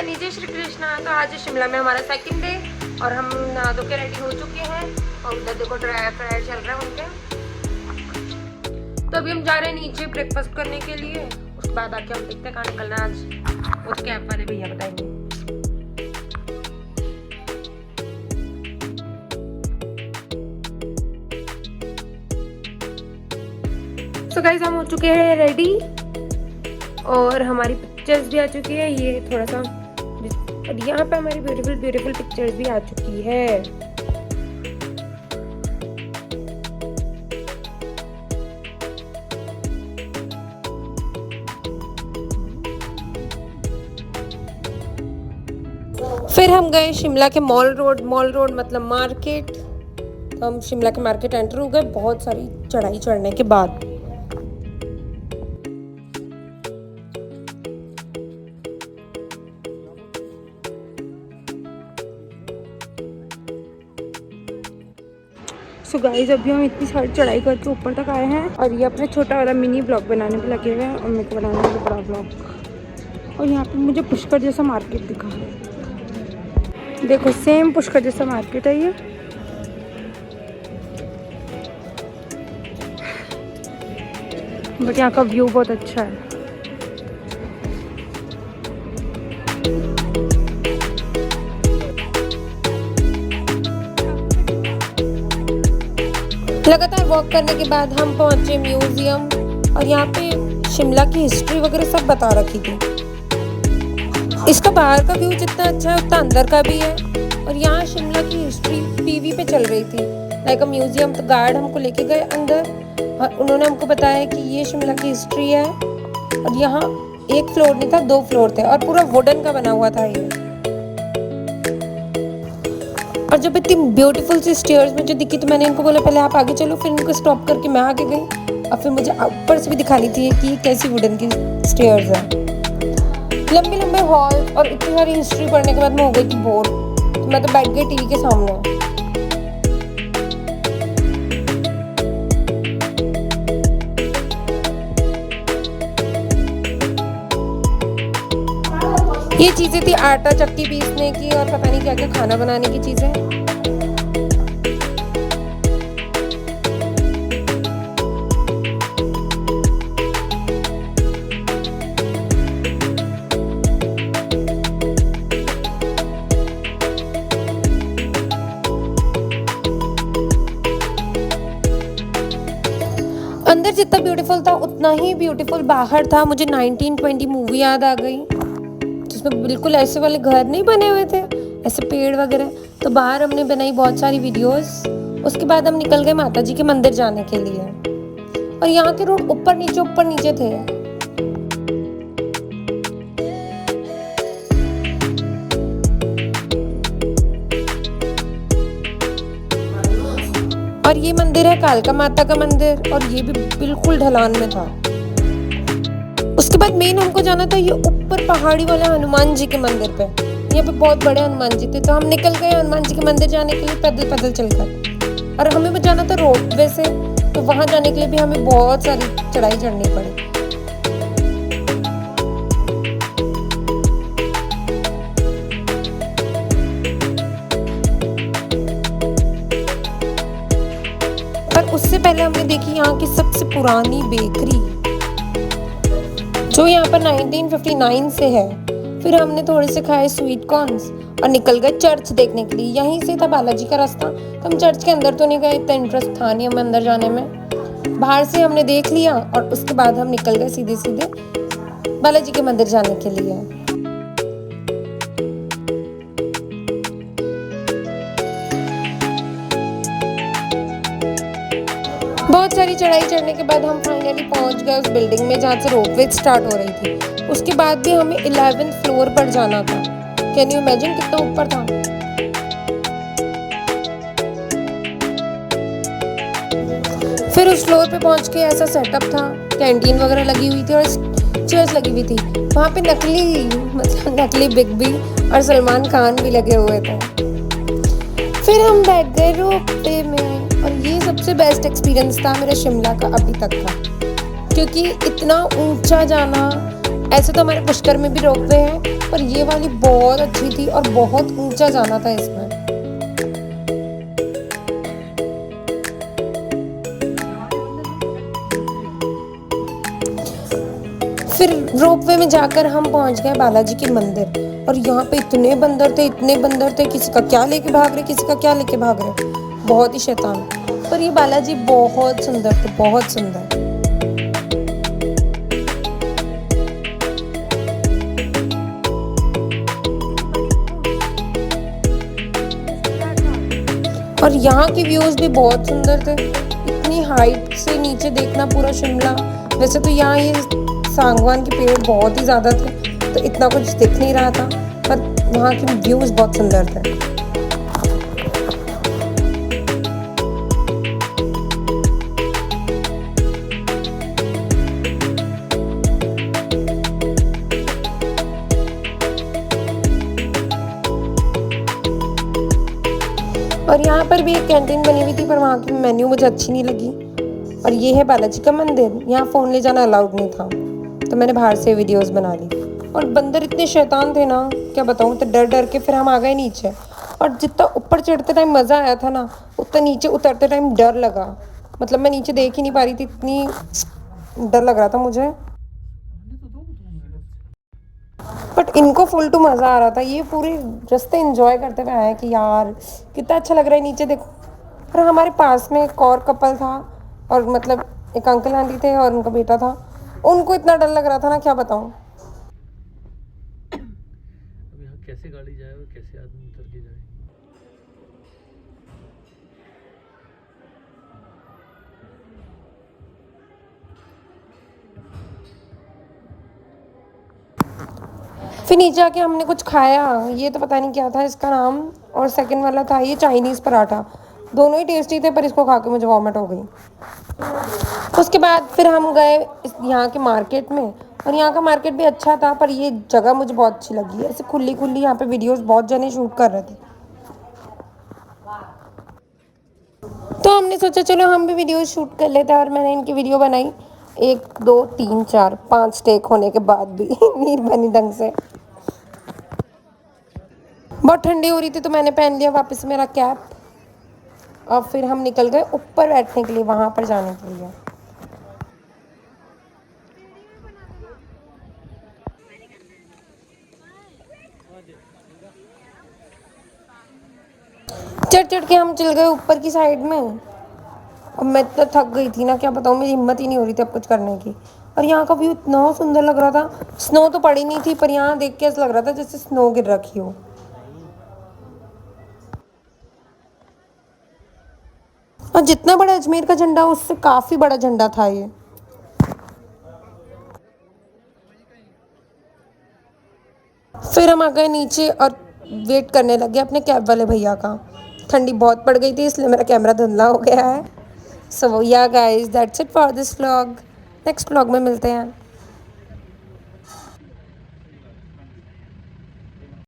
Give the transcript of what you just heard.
सनी जय श्री कृष्णा। तो आज शिमला में हमारा सेकंड डे और हम नहा धो के रेडी हो चुके हैं और उधर देखो ड्राई फ्रायर चल रहा है उनके। तो अभी हम जा रहे हैं नीचे ब्रेकफास्ट करने के लिए, उसके बाद आके हम देखते हैं कहाँ निकलना है आज। उस कैब वाले भैया बताएंगे। तो गाइस हम हो चुके हैं रेडी और हमारी पिक्चर्स भी आ चुकी है। ये थोड़ा सा और यहाँ पे हमारी ब्यूटीफुल पिक्चर्स भी आ चुकी है। फिर हम गए शिमला के मॉल रोड मतलब मार्केट। तो हम शिमला के मार्केट एंटर हो गए बहुत सारी चढ़ाई चढ़ने के बाद। सो गाइस अभी हम इतनी सारी चढ़ाई करके ऊपर तक आए हैं और ये अपने छोटा वाला मिनी ब्लॉग बनाने पे लगे हुए हैं और मेरे को बनाना है बड़ा ब्लॉग। और यहाँ पे मुझे पुष्कर जैसा मार्केट दिखा, देखो सेम पुष्कर जैसा मार्केट है ये। बट यहाँ का व्यू बहुत अच्छा है। लगातार वॉक करने के बाद हम पहुंचे म्यूजियम और यहाँ पे शिमला की हिस्ट्री वगैरह सब बता रखी थी। इसका बाहर का व्यू जितना अच्छा है उतना अंदर का भी है। और यहाँ शिमला की हिस्ट्री टीवी पे चल रही थी लाइक अ म्यूजियम। तो गार्ड हमको लेके गए अंदर और उन्होंने हमको बताया कि ये शिमला की हिस्ट्री है। और यहाँ एक फ्लोर नहीं था, 2 फ्लोर थे और पूरा वुडन का बना हुआ था ये। और जब इतनी ब्यूटीफुल सी स्टेयर्स मुझे दिखी तो मैंने इनको बोला पहले आप आगे चलो, फिर इनको स्टॉप करके मैं आगे गई और फिर मुझे ऊपर से भी दिखानी थी कि ये कैसी वुडन की स्टेयर्स है। लंबे हॉल और इतनी सारी हिस्ट्री पढ़ने के बाद मैं हो गई थी बोर, तो मैं तो बैठ गई टीवी के सामने। ये चीजें थी आटा चक्की पीसने की और पता नहीं क्या क्या खाना बनाने की चीजें। अंदर जितना ब्यूटीफुल था उतना ही ब्यूटीफुल बाहर था। मुझे 1920 मूवी याद आ गई जिसमें बिल्कुल ऐसे वाले घर नहीं बने हुए थे, ऐसे पेड़ वगैरह। तो बाहर हमने बनाई बहुत सारी वीडियोस। उसके बाद हम निकल गए माता जी के मंदिर जाने के लिए और यहाँ के रोड ऊपर नीचे थे। और ये मंदिर है कालका माता का मंदिर और ये भी बिल्कुल ढलान में था। उसके बाद मेन हमको जाना था ये ऊपर पहाड़ी वाले हनुमान जी के मंदिर पे। यहाँ पे बहुत बड़े हनुमान जी थे तो हम निकल गए हनुमान जी के मंदिर जाने के लिए पैदल चलकर। और हमें जाना था रोपवे से, तो वहां जाने के लिए भी हमें बहुत सारी चढ़ाई चढ़नी पड़ी। पर उससे पहले हमने देखी यहाँ की सबसे पुरानी बेकरी जो यहाँ पर 1959 से है। फिर हमने थोड़े से खाए स्वीट कॉर्न्स और निकल गए चर्च देखने के लिए। यहीं से था बालाजी का रास्ता, तो हम चर्च के अंदर तो नहीं गए, इतना इंटरेस्ट था नहीं हमें अंदर जाने में। बाहर से हमने देख लिया और उसके बाद हम निकल गए सीधे बालाजी के मंदिर जाने के लिए। बहुत सारी चढ़ाई चढ़ने के बाद हम फाइनली पहुंच गए उस बिल्डिंग में जहाँ से रोपवे स्टार्ट हो रही थी। उसके बाद भी हमें 11th फ्लोर पर जाना था। कैन यू इमेजिन कितना ऊपर था। फिर उस फ्लोर पे पहुंच के ऐसा सेटअप था, कैंटीन वगैरह लगी हुई थी और चेयर्स लगी हुई थी। वहाँ पे नकली बिग बी और सलमान खान भी लगे हुए थे। फिर हम बैठ गए रोपवे में और ये सबसे बेस्ट एक्सपीरियंस था मेरा शिमला का अभी तक का, क्योंकि इतना ऊंचा जाना। ऐसे तो हमारे पुष्कर में भी रोपवे हैं पर ये वाली बहुत अच्छी थी और बहुत ऊंचा जाना था इसमें। फिर रोपवे में जाकर हम पहुंच गए बालाजी के मंदिर, और यहाँ पे इतने बंदर थे, इतने बंदर थे, किसी का क्या लेके भाग रहे, किसी का क्या लेके भाग रहे, बहुत ही शैतान। पर ये बालाजी बहुत सुंदर थे, बहुत सुंदर। और यहाँ के व्यूज भी बहुत सुंदर थे, इतनी हाइट से नीचे देखना पूरा शिमला। वैसे तो यहाँ ये सागवान के पेड़ बहुत ही ज़्यादा थे, तो इतना कुछ दिख नहीं रहा था, पर वहाँ के व्यूज बहुत सुंदर थे। और यहाँ पर भी एक कैंटीन बनी हुई थी, पर वहाँ की मेन्यू मुझे अच्छी नहीं लगी। और ये है बालाजी का मंदिर, यहाँ फ़ोन ले जाना अलाउड नहीं था, तो मैंने बाहर से वीडियोस बना ली। और बंदर इतने शैतान थे ना, क्या बताऊँ, तो डर डर के फिर हम आ गए नीचे। और जितना ऊपर चढ़ते टाइम मज़ा आया था ना, उतना नीचे उतरते टाइम डर लगा। मतलब मैं नीचे देख ही नहीं पा रही थी, इतनी डर लग रहा था मुझे। बट इनको फुल टू मज़ा आ रहा था, ये पूरे रास्ते एंजॉय करते हुए आए कि यार कितना अच्छा लग रहा है नीचे देखो। और हमारे पास में एक और कपल था, और मतलब एक अंकल आंटी थे और उनका बेटा था, उनको इतना डर लग रहा था ना, क्या बताऊँ। अब यहाँ कैसे गाड़ी जाए और कैसे आदमी उतर के जाए। फिर नीचे आके हमने कुछ खाया, ये तो पता नहीं क्या था इसका नाम, और सेकंड वाला था ये चाइनीज़ पराठा। दोनों ही टेस्टी थे, पर इसको खा के मुझे वॉमिट हो गई। उसके बाद फिर हम गए यहाँ के मार्केट में, और यहाँ का मार्केट भी अच्छा था, पर ये जगह मुझे बहुत अच्छी लगी। ऐसे खुली खुली यहाँ पे वीडियोस बहुत जने शूट कर रहे थे, तो हमने सोचा चलो हम भी वीडियो शूट कर लेते हैं। और मैंने इनकी वीडियो बनाई, 1 2 3 4 5 टेक होने के बाद भी नींद बनी ढंग से। बहुत ठंडी हो रही थी, तो मैंने पहन लिया वापस मेरा कैप, और फिर हम निकल गए ऊपर बैठने के लिए, वहाँ पर जाने के लिए। चढ़ चढ़ के हम चल गए ऊपर की साइड में। अब मैं इतना थक गई थी ना, क्या बताऊँ, मेरी हिम्मत ही नहीं हो रही थी अब कुछ करने की। और यहाँ का व्यू इतना सुंदर लग रहा था, स्नो तो पड़ी नहीं थी, पर यहाँ देख के ऐसा लग रहा था जैसे स्नो गिर रखी हो। और जितना बड़ा अजमेर का झंडा, उससे काफ़ी बड़ा झंडा था ये। फिर हम आ गए नीचे और वेट करने लगे अपने कैब वाले भैया का। ठंडी बहुत पड़ गई थी, इसलिए मेरा कैमरा धुंधला हो गया है। सो या guys, that's it for this vlog. Next vlog में मिलते हैं।